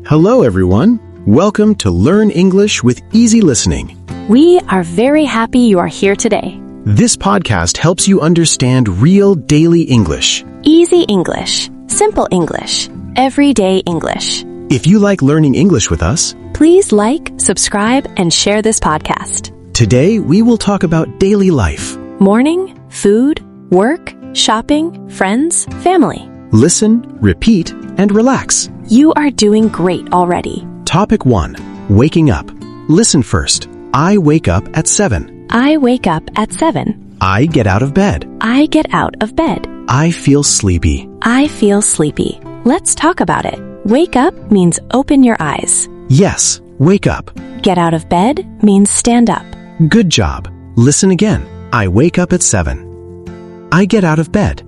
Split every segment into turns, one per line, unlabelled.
Hello, everyone. Welcome to Learn English with Easy Listening.
We are very happy you are here today.
This podcast helps you understand real daily English.
Easy English, simple English, everyday English.
If you like learning English with us,
Please like, subscribe, and share this podcast.
today we will talk about daily life.
Morning, food, work, shopping, friends, family.
Listen, repeat, and relax.
You are doing great already.
Topic 1. Waking up. Listen first. I wake up at 7.
I wake up at 7.
I get out of bed.
I get out of bed.
I feel sleepy.
I feel sleepy. Let's talk about it. Wake up means open your eyes.
Yes, wake up.
Get out of bed means stand up.
Good job. Listen again. I wake up at 7. I get out of bed.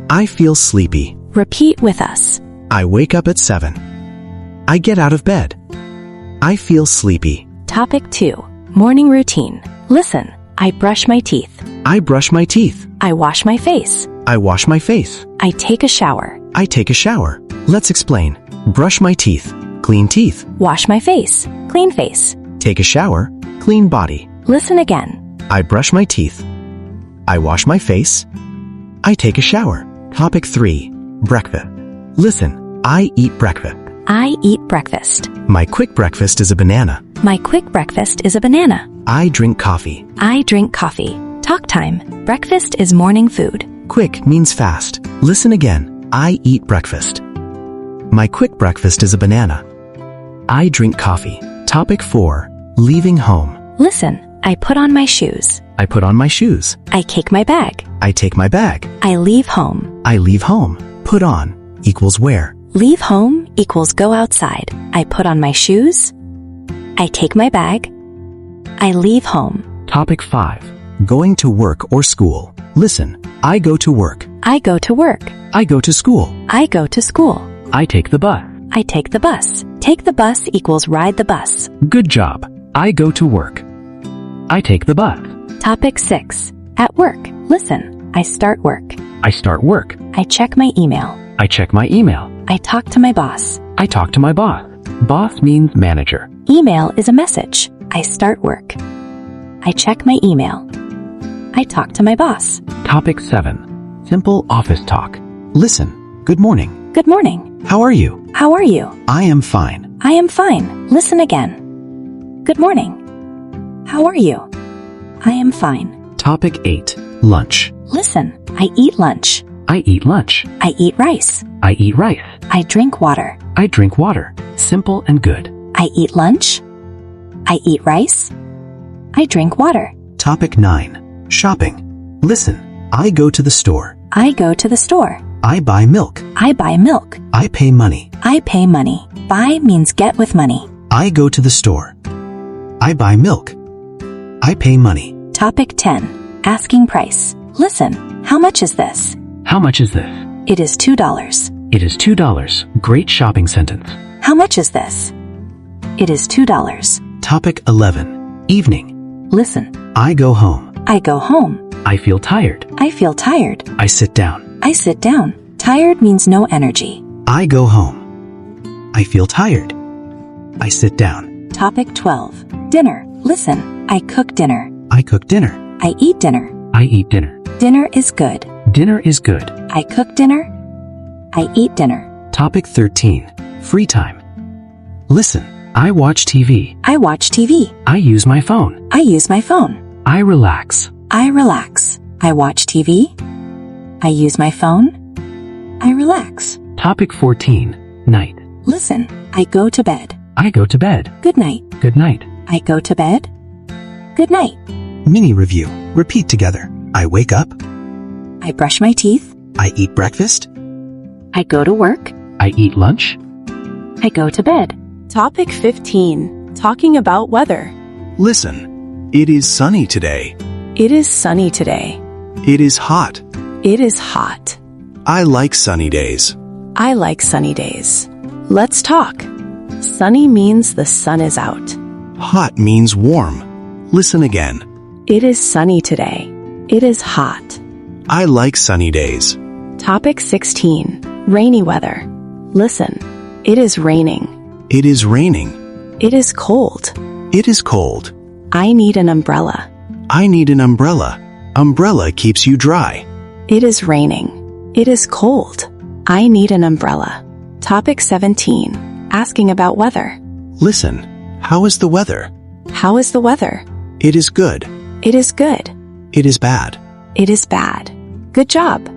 I feel sleepy.
Repeat with us.
I wake up at 7. I get out of bed. I feel sleepy.
Topic 2. Morning routine. Listen. I brush my teeth.
I brush my teeth.
I wash my face.
I wash my face.
I take a shower.
I take a shower. Let's explain. Brush my teeth. Clean teeth.
Wash my face. Clean face.
Take a shower. Clean body.
Listen again.
I brush my teeth. I wash my face. I take a shower. Topic 3. Breakfast. Listen. I eat breakfast.
I eat breakfast.
My quick breakfast is a banana.
My quick breakfast is a banana.
I drink coffee.
I drink coffee. Talk time. Breakfast is morning food.
Quick means fast. Listen again. I eat breakfast. My quick breakfast is a banana. I drink coffee. Topic 4. Leaving home.
Listen. I put on my shoes.
I put on my shoes.
I take my bag.
I take my bag.
I leave home.
I leave home. Put on equals wear.
Leave home equals go outside. I put on my shoes. I take my bag. I leave home.
Topic 5. Going to work or school. Listen. I go to work.
I go to work.
I go to school.
I go to school.
I take the bus.
I take the bus. Take the bus equals ride the bus.
Good job. I go to work. I take the bus.
Topic 6. At work. Listen. I start work.
I start work.
I check my email.
I check my email.
I talk to my boss.
I talk to my boss. Boss means manager.
Email is a message. I start work. I check my email. I talk to my boss.
Topic 7. Simple office talk. Listen. Good morning.
Good morning.
How are you?
How are you?
I am fine.
I am fine. Listen again. Good morning. How are you? I am fine.
Topic 8. Lunch.
Listen. I eat lunch.
I eat lunch.
I eat rice.
I eat rice.
I drink water.
I drink water. Simple and good.
I eat lunch. I eat rice. I drink water.
Topic 9. Shopping. Listen. I go to the store.
I go to the store.
I buy milk.
I buy milk.
I pay money.
I pay money. Buy means get with money.
I go to the store. I buy milk. I pay money.
Topic 10. Asking price. Listen. How much is this?
How much is this?
It is $2.
It is $2. Great shopping sentence.
How much is this? It is $2.
Topic 11. Evening.
Listen.
I go home.
I go home.
I feel tired.
I feel tired.
I sit down.
I sit down. Tired means no energy.
I go home. I feel tired. I sit down.
Topic 12. Dinner. Listen. I cook dinner.
I cook dinner.
I eat dinner.
I eat dinner.
Dinner is good.
Dinner is good.
I cook dinner. I eat dinner.
Topic 13. Free time. Listen. I watch TV.
I watch TV.
I use my phone.
I use my phone.
I relax.
I relax. I watch TV. I use my phone. I relax.
Topic 14. Night.
Listen. I go to bed.
I go to bed.
Good night.
Good night.
I go to bed. Good night.
Mini review. Repeat together. I wake up.
I brush my teeth.
I eat breakfast.
I go to work.
I eat lunch.
I go to bed.
Topic 15. Talking about weather.
Listen. It is sunny today.
It is sunny today.
It is hot.
It is hot.
I like sunny days.
I like sunny days. Let's talk. Sunny means the sun is out.
Hot means warm. Listen again.
It is sunny today. It is hot.
I like sunny days.
Topic 16. Rainy weather. Listen. It is raining.
It is raining.
It is cold.
It is cold.
I need an umbrella.
I need an umbrella. Umbrella keeps you dry.
It is raining. It is cold. I need an umbrella. Topic 17. Asking about weather.
Listen, how is the weather?
How is the weather?
It is good.
It is good.
It is bad.
It is bad. Good job.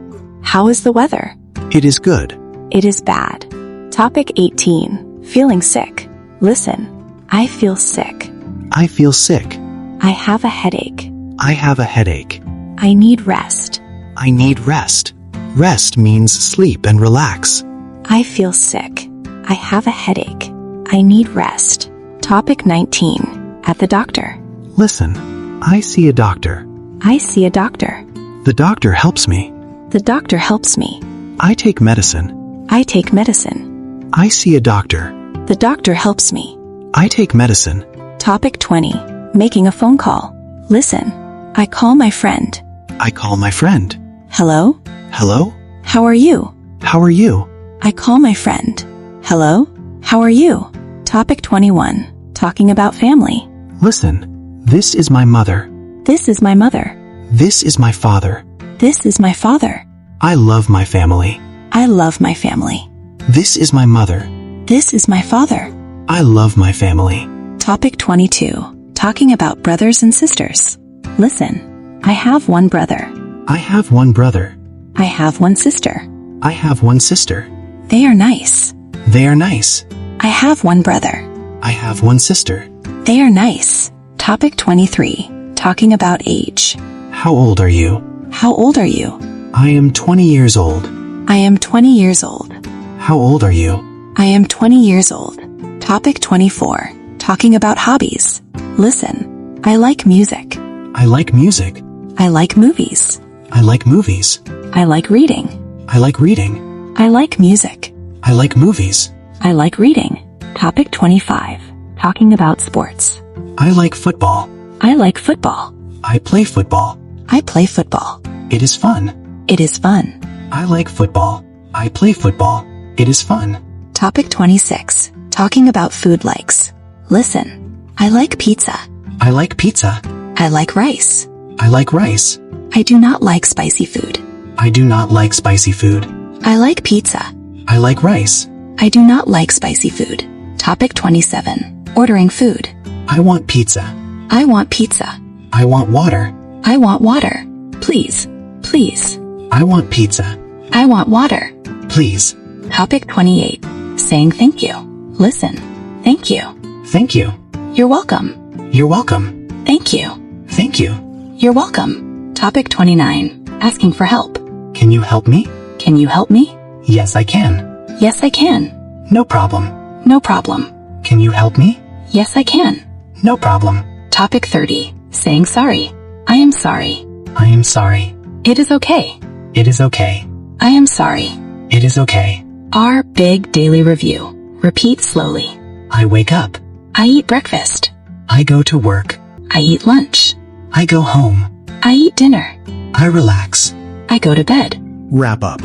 How is the weather?
It is good.
It is bad. Topic 18. Feeling sick. Listen. I feel sick.
I feel sick.
I have a headache.
I have a headache.
I need rest.
I need rest. Rest means sleep and relax.
I feel sick. I have a headache. I need rest. Topic 19. At the doctor.
Listen, I see a doctor.
I see a doctor.
The doctor helps me.
The doctor helps me.
I take medicine.
I take medicine.
I see a doctor.
The doctor helps me.
I take medicine.
Topic 20. Making a phone call. Listen. I call my friend.
I call my friend.
Hello?
Hello?
How are you?
How are you?
I call my friend. Hello? How are you? Topic 21. Talking about family.
Listen, this is my mother.
This is my mother.
This is my father.
This is my father.
I love my family.
I love my family.
This is my mother.
This is my father.
I love my family.
Topic 22. Talking about brothers and sisters. Listen. I have one brother.
I have one brother.
I have one sister.
I have one sister.
They are nice.
They are nice.
I have one brother.
I have one sister.
They are nice. Topic 23. Talking about age.
How old are you?
How old are you?
I am 20 years old.
I am 20 years old.
How old are you?
I am 20 years old. Topic 24. Talking about hobbies. Listen. I like music.
I like music.
I like movies.
I like movies.
I like reading.
I like reading.
I like music.
I like movies.
I like reading. Topic 25. Talking about sports.
I like football.
I like football.
I play football.
I play football.
It is fun.
It is fun.
I like football. I play football. It is fun.
Topic 26. Talking about food likes. Listen. I like pizza.
I like pizza.
I like rice.
I like rice.
I do not like spicy food.
I do not like spicy food.
I like pizza.
I like rice.
I do not like spicy food. Topic 27. Ordering food.
I want pizza.
I want pizza.
I want water.
I want water. Please. Please.
I want pizza.
I want water.
Please.
Topic 28. Saying thank you. Listen. Thank you.
Thank you.
You're welcome.
You're welcome.
Thank you.
Thank you.
You're welcome. Topic 29. Asking for help.
Can you help me?
Can you help me?
Yes, I can.
Yes, I can.
No problem.
No problem.
Can you help me?
Yes, I can.
No problem.
Topic 30. Saying sorry. I am sorry.
I am sorry.
It is okay.
It is okay.
I am sorry.
It is okay.
Our big daily review. Repeat slowly.
I wake up.
I eat breakfast.
I go to work.
I eat lunch.
I go home.
I eat dinner.
I relax.
I go to bed.
Wrap up.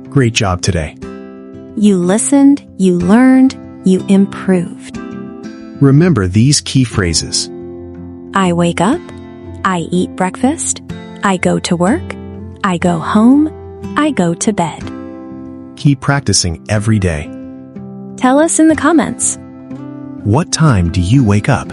Great job today.
You listened, you learned, you improved.
Remember these key phrases.
I wake up. I eat breakfast. I go to work. I go home. I go to bed.
Keep practicing every day.
Tell us in the comments.
What time do you wake up?